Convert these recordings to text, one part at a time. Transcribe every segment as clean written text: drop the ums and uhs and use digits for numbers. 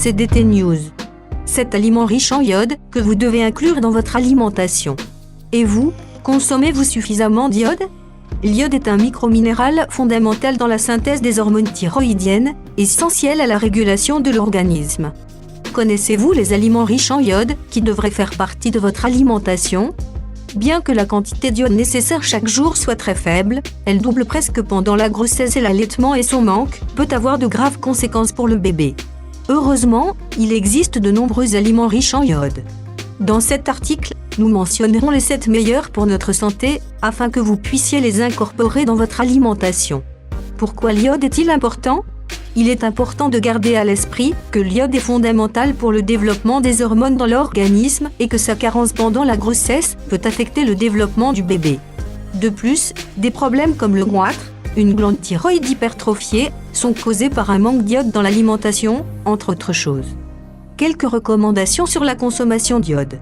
CDT News. Cet aliment riche en iode que vous devez inclure dans votre alimentation. Et vous, consommez-vous suffisamment d'iode? L'iode est un microminéral fondamental dans la synthèse des hormones thyroïdiennes, essentiel à la régulation de l'organisme. Connaissez-vous les aliments riches en iode qui devraient faire partie de votre alimentation? Bien que la quantité d'iode nécessaire chaque jour soit très faible, elle double presque pendant la grossesse et l'allaitement et son manque peut avoir de graves conséquences pour le bébé. Heureusement, il existe de nombreux aliments riches en iode. Dans cet article, nous mentionnerons les 7 meilleurs pour notre santé, afin que vous puissiez les incorporer dans votre alimentation. Pourquoi l'iode est-il important? Il est important de garder à l'esprit que l'iode est fondamental pour le développement des hormones dans l'organisme et que sa carence pendant la grossesse peut affecter le développement du bébé. De plus, des problèmes comme le goitre, une glande thyroïde hypertrophiée, sont causés par un manque d'iode dans l'alimentation, entre autres choses. Quelques recommandations sur la consommation d'iode.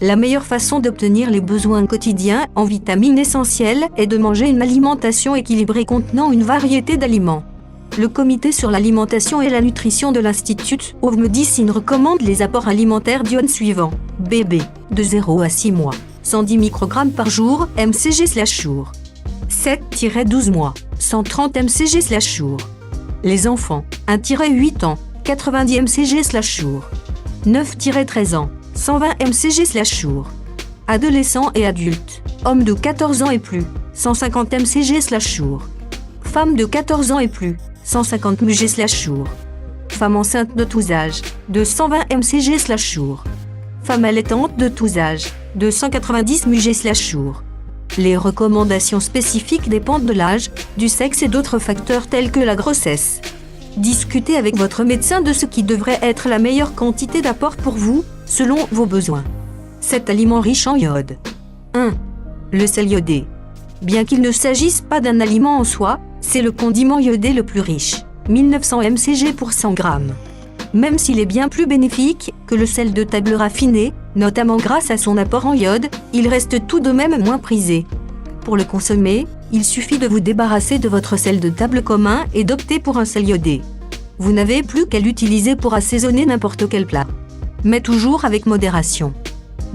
La meilleure façon d'obtenir les besoins quotidiens en vitamines essentielles est de manger une alimentation équilibrée contenant une variété d'aliments. Le Comité sur l'alimentation et la nutrition de l'Institut Médecine recommande les apports alimentaires d'iode suivants. Bébé, de 0 à 6 mois, 110 microgrammes par jour, mcg/jour. 7-12 mois, 130 mcg/jour. Les enfants, 1-8 ans, 90 mcg/jour. 9-13 ans, 120 mcg/jour. Adolescents et adultes, hommes de 14 ans et plus, 150 mcg/jour. Femmes de 14 ans et plus, 150 mg/jour. Femmes enceintes de tous âges, de 120 mcg/jour. Femmes allaitantes de tous âges, de 190 mg/jour. Les recommandations spécifiques dépendent de l'âge, du sexe et d'autres facteurs tels que la grossesse. Discutez avec votre médecin de ce qui devrait être la meilleure quantité d'apport pour vous, selon vos besoins. Cet aliment riche en iode. 1. Le sel iodé. Bien qu'il ne s'agisse pas d'un aliment en soi, c'est le condiment iodé le plus riche, 1900 mcg pour 100 g. Même s'il est bien plus bénéfique que le sel de table raffiné, notamment grâce à son apport en iode, il reste tout de même moins prisé. Pour le consommer, il suffit de vous débarrasser de votre sel de table commun et d'opter pour un sel iodé. Vous n'avez plus qu'à l'utiliser pour assaisonner n'importe quel plat. Mais toujours avec modération.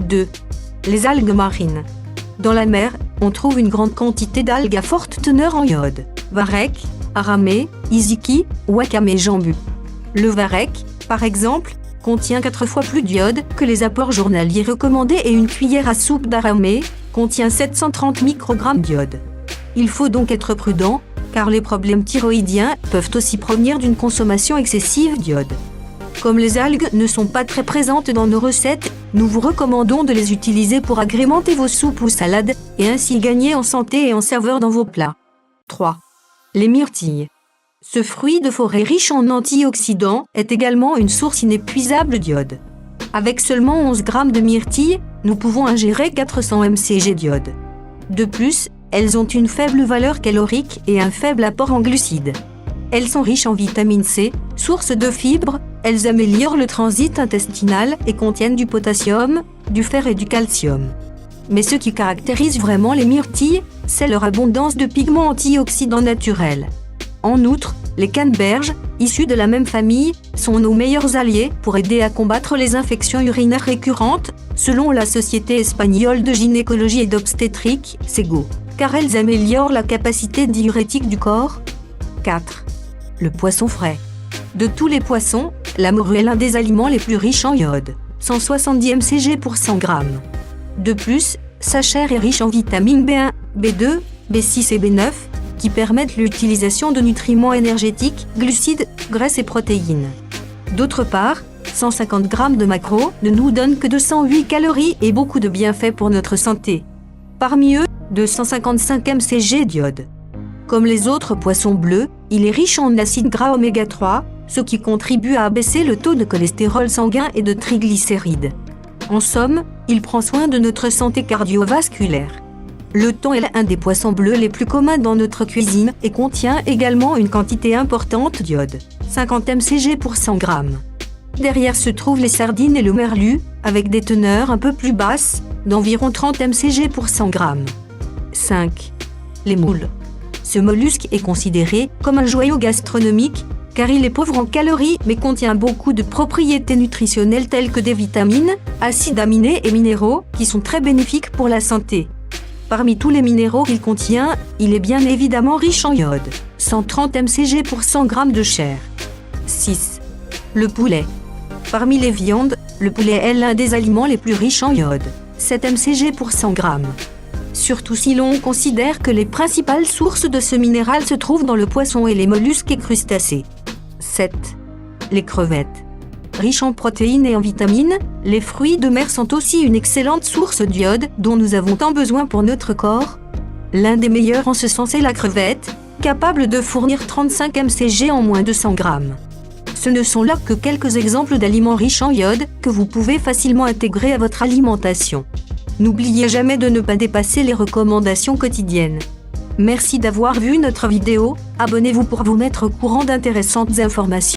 2. Les algues marines. Dans la mer, on trouve une grande quantité d'algues à forte teneur en iode. Varech, aramé, isiki, wakame jambu. Le varech, par exemple, contient 4 fois plus d'iode que les apports journaliers recommandés et une cuillère à soupe d'aramé contient 730 microgrammes d'iode. Il faut donc être prudent, car les problèmes thyroïdiens peuvent aussi provenir d'une consommation excessive d'iode. Comme les algues ne sont pas très présentes dans nos recettes, nous vous recommandons de les utiliser pour agrémenter vos soupes ou salades et ainsi gagner en santé et en saveur dans vos plats. 3. Les myrtilles. Ce fruit de forêt riche en antioxydants est également une source inépuisable d'iode. Avec seulement 11 g de myrtilles, nous pouvons ingérer 400 mcg d'iode. De plus, elles ont une faible valeur calorique et un faible apport en glucides. Elles sont riches en vitamine C, source de fibres, elles améliorent le transit intestinal et contiennent du potassium, du fer et du calcium. Mais ce qui caractérise vraiment les myrtilles, c'est leur abondance de pigments antioxydants naturels. En outre, les canneberges, issues de la même famille, sont nos meilleurs alliés pour aider à combattre les infections urinaires récurrentes, selon la Société espagnole de gynécologie et d'obstétrique, SEGO, car elles améliorent la capacité diurétique du corps. 4. Le poisson frais. De tous les poissons, la morue est l'un des aliments les plus riches en iode, 170 mcg pour 100 g. De plus, sa chair est riche en vitamines B1, B2, B6 et B9, qui permettent l'utilisation de nutriments énergétiques, glucides, graisses et protéines. D'autre part, 150 g de maquereau ne nous donnent que 208 calories et beaucoup de bienfaits pour notre santé. Parmi eux, 255 mcg d'iode. Comme les autres poissons bleus, il est riche en acides gras oméga 3, ce qui contribue à abaisser le taux de cholestérol sanguin et de triglycérides. En somme, il prend soin de notre santé cardiovasculaire. Le thon est l'un des poissons bleus les plus communs dans notre cuisine et contient également une quantité importante d'iode, 50 mcg pour 100 g. Derrière se trouvent les sardines et le merlu, avec des teneurs un peu plus basses, d'environ 30 mcg pour 100 g. 5. Les moules. Ce mollusque est considéré comme un joyau gastronomique, car il est pauvre en calories mais contient beaucoup de propriétés nutritionnelles telles que des vitamines, acides aminés et minéraux qui sont très bénéfiques pour la santé. Parmi tous les minéraux qu'il contient, il est bien évidemment riche en iode, 130 mcg pour 100 g de chair. 6. Le poulet. Parmi les viandes, le poulet est l'un des aliments les plus riches en iode, 7 mcg pour 100 g. Surtout si l'on considère que les principales sources de ce minéral se trouvent dans le poisson et les mollusques et crustacés. 7. Les crevettes. Riches en protéines et en vitamines, les fruits de mer sont aussi une excellente source d'iode dont nous avons tant besoin pour notre corps. L'un des meilleurs en ce sens est la crevette, capable de fournir 35 mcg en moins de 100 g. Ce ne sont là que quelques exemples d'aliments riches en iode que vous pouvez facilement intégrer à votre alimentation. N'oubliez jamais de ne pas dépasser les recommandations quotidiennes. Merci d'avoir vu notre vidéo, abonnez-vous pour vous mettre au courant d'intéressantes informations.